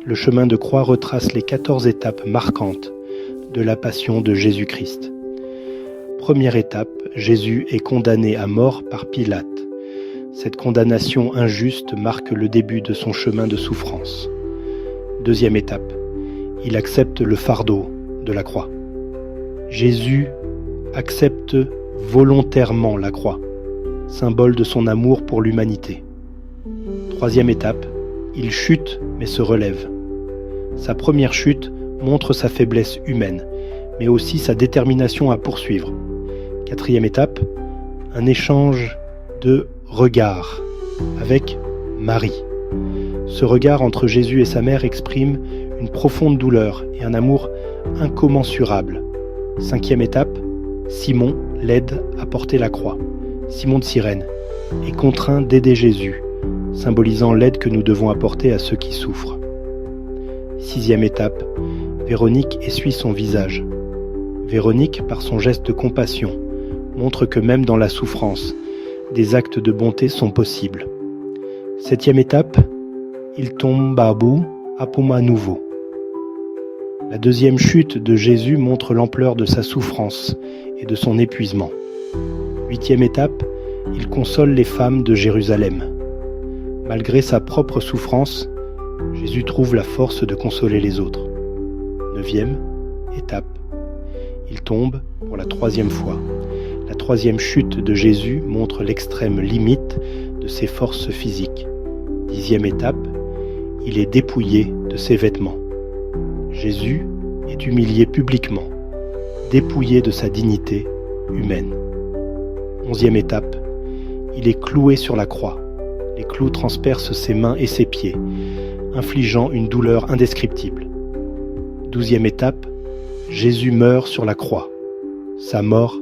le chemin de croix retrace les 14 étapes marquantes de la passion de Jésus-Christ. Première étape, Jésus est condamné à mort par Pilate. Cette condamnation injuste marque le début de son chemin de souffrance. Deuxième étape, il accepte le fardeau de la croix. Jésus accepte volontairement la croix, symbole de son amour pour l'humanité. Troisième étape, il chute mais se relève. Sa première chute montre sa faiblesse humaine, mais aussi sa détermination à poursuivre. Quatrième étape, un échange de regards avec Marie. Ce regard entre Jésus et sa mère exprime une profonde douleur et un amour incommensurable. Cinquième étape, Simon l'aide à porter la croix. Simon de Cyrène est contraint d'aider Jésus, symbolisant l'aide que nous devons apporter à ceux qui souffrent. Sixième étape, Véronique essuie son visage. Véronique, par son geste de compassion, montre que même dans la souffrance, des actes de bonté sont possibles. Septième étape, il tombe à bout à nouveau. La deuxième chute de Jésus montre l'ampleur de sa souffrance et de son épuisement. Huitième étape, il console les femmes de Jérusalem. Malgré sa propre souffrance, Jésus trouve la force de consoler les autres. Neuvième étape, il tombe pour la troisième fois. La troisième chute de Jésus montre l'extrême limite de ses forces physiques. Dixième étape, il est dépouillé de ses vêtements. Jésus est humilié publiquement, dépouillé de sa dignité humaine. Onzième étape, il est cloué sur la croix. Les clous transpercent ses mains et ses pieds, infligeant une douleur indescriptible. Douzième étape, Jésus meurt sur la croix. Sa mort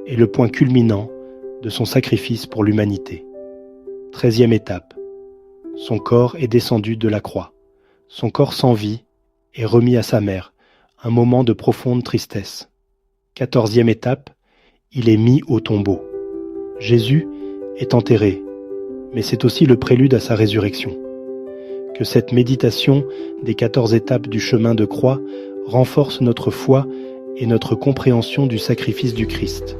est le point culminant de son sacrifice pour l'humanité. Treizième étape, son corps est descendu de la croix. Son corps sans vie est remis à sa mère, un moment de profonde tristesse. Quatorzième étape, il est mis au tombeau. Jésus est enterré, mais c'est aussi le prélude à sa résurrection. Que cette méditation des 14 étapes du chemin de croix renforce notre foi et notre compréhension du sacrifice du Christ.